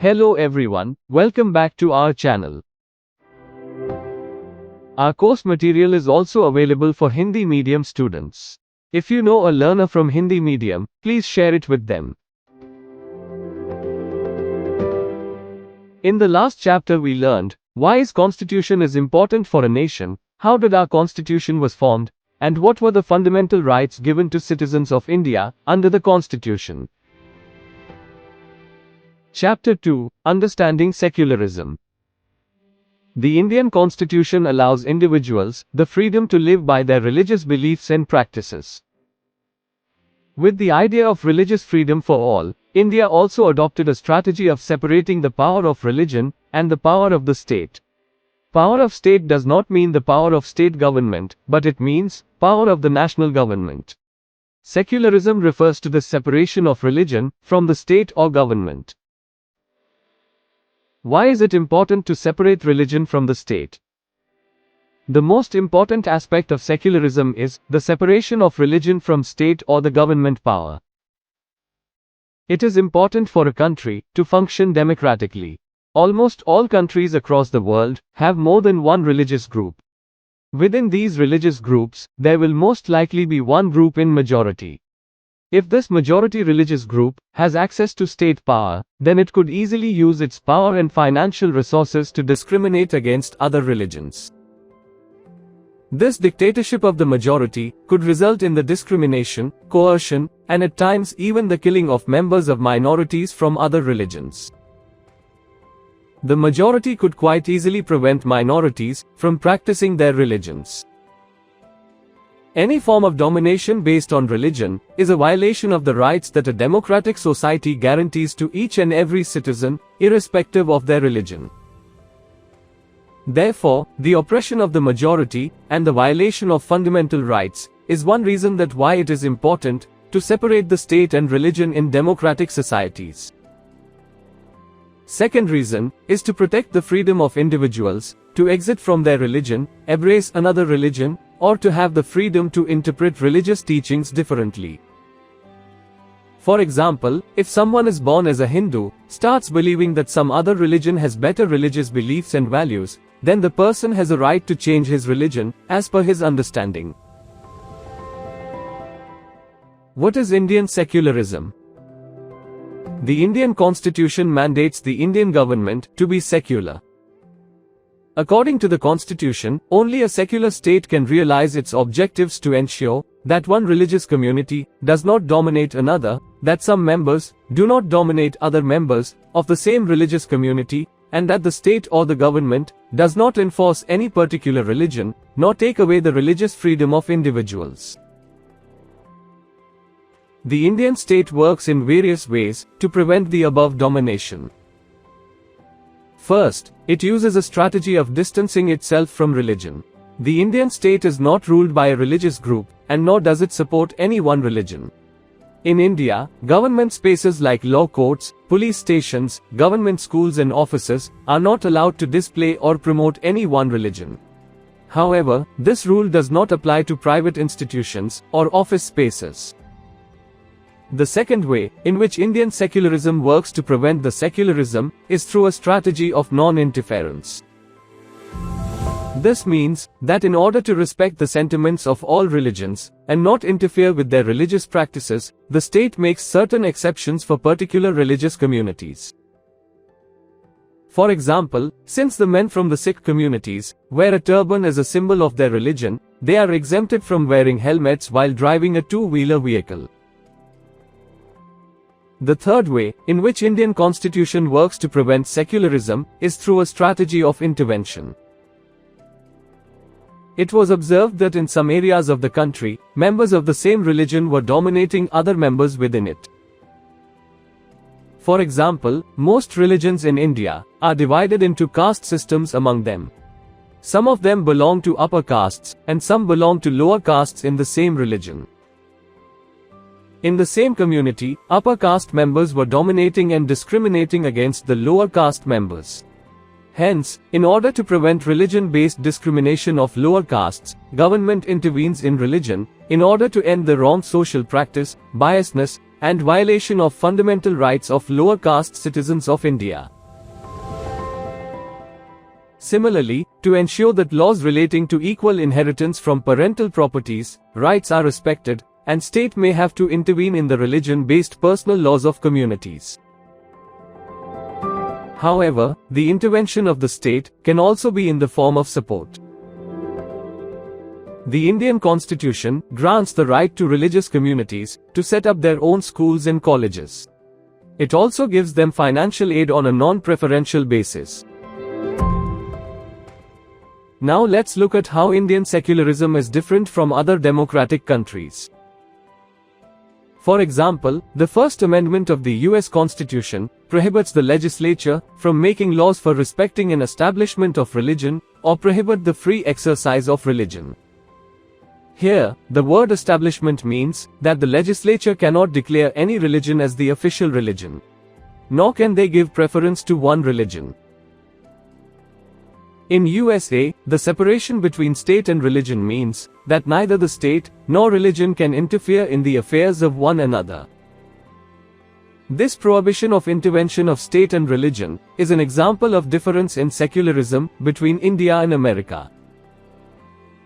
Hello everyone, welcome back to our channel. Our course material is also available for Hindi medium students. If you know a learner from Hindi medium, please share it with them. In the last chapter we learned, why is constitution is important for a nation, how did our constitution was formed, and what were the fundamental rights given to citizens of India under the constitution. Chapter 2, Understanding Secularism. The Indian Constitution allows individuals the freedom to live by their religious beliefs and practices. With the idea of religious freedom for all, India also adopted a strategy of separating the power of religion and the power of the state. Power of state does not mean the power of state government, but it means power of the national government. Secularism refers to the separation of religion from the state or government. Why is it important to separate religion from the state? The most important aspect of secularism is the separation of religion from state or the government power. It is important for a country to function democratically. Almost all countries across the world have more than one religious group. Within these religious groups, there will most likely be one group in majority. If this majority religious group has access to state power, then it could easily use its power and financial resources to discriminate against other religions. This dictatorship of the majority could result in the discrimination, coercion, and at times even the killing of members of minorities from other religions. The majority could quite easily prevent minorities from practicing their religions. Any form of domination based on religion is a violation of the rights that a democratic society guarantees to each and every citizen, irrespective of their religion. Therefore, the oppression of the majority and the violation of fundamental rights is one reason that why it is important to separate the state and religion in democratic societies. Second reason is to protect the freedom of individuals to exit from their religion, embrace another religion, or to have the freedom to interpret religious teachings differently. For example, if someone is born as a Hindu, starts believing that some other religion has better religious beliefs and values, then the person has a right to change his religion, as per his understanding. What is Indian secularism? The Indian Constitution mandates the Indian government to be secular. According to the Constitution, only a secular state can realize its objectives to ensure that one religious community does not dominate another, that some members do not dominate other members of the same religious community, and that the state or the government does not enforce any particular religion, nor take away the religious freedom of individuals. The Indian state works in various ways to prevent the above domination. First, it uses a strategy of distancing itself from religion. The Indian state is not ruled by a religious group, and nor does it support any one religion. In India, government spaces like law courts, police stations, government schools and offices are not allowed to display or promote any one religion. However, this rule does not apply to private institutions or office spaces. The second way in which Indian secularism works to prevent the secularism is through a strategy of non-interference. This means that in order to respect the sentiments of all religions and not interfere with their religious practices, the state makes certain exceptions for particular religious communities. For example, since the men from the Sikh communities wear a turban as a symbol of their religion, they are exempted from wearing helmets while driving a two-wheeler vehicle. The third way in which Indian Constitution works to prevent secularism is through a strategy of intervention. It was observed that in some areas of the country, members of the same religion were dominating other members within it. For example, most religions in India are divided into caste systems among them. Some of them belong to upper castes, and some belong to lower castes in the same religion. In the same community, upper caste members were dominating and discriminating against the lower caste members. Hence, in order to prevent religion-based discrimination of lower castes, government intervenes in religion, in order to end the wrong social practice, biasness, and violation of fundamental rights of lower caste citizens of India. Similarly, to ensure that laws relating to equal inheritance from parental properties, rights are respected, and state may have to intervene in the religion-based personal laws of communities. However, the intervention of the state can also be in the form of support. The Indian Constitution grants the right to religious communities to set up their own schools and colleges. It also gives them financial aid on a non-preferential basis. Now let's look at how Indian secularism is different from other democratic countries. For example, the First Amendment of the US Constitution prohibits the legislature from making laws for respecting an establishment of religion or prohibit the free exercise of religion. Here, the word establishment means that the legislature cannot declare any religion as the official religion. Nor can they give preference to one religion. In USA, the separation between state and religion means that neither the state nor religion can interfere in the affairs of one another. This prohibition of intervention of state and religion is an example of difference in secularism between India and America.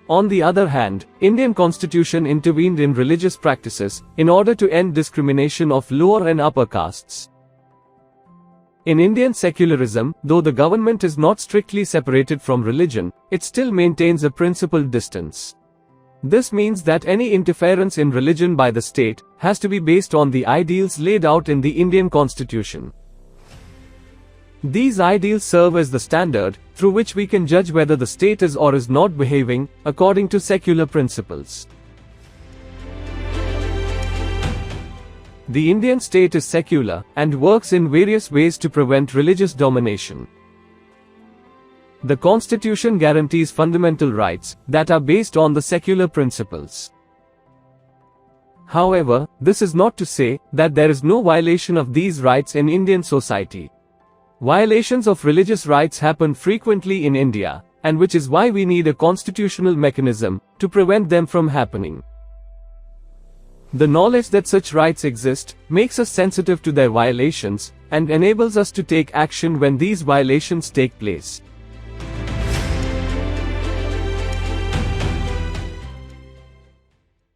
On the other hand, Indian Constitution intervened in religious practices in order to end discrimination of lower and upper castes. In Indian secularism, though the government is not strictly separated from religion, it still maintains a principled distance. This means that any interference in religion by the state has to be based on the ideals laid out in the Indian Constitution. These ideals serve as the standard through which we can judge whether the state is or is not behaving according to secular principles. The Indian state is secular and works in various ways to prevent religious domination. The Constitution guarantees fundamental rights that are based on the secular principles. However, this is not to say that there is no violation of these rights in Indian society. Violations of religious rights happen frequently in India, and which is why we need a constitutional mechanism to prevent them from happening. The knowledge that such rights exist makes us sensitive to their violations and enables us to take action when these violations take place.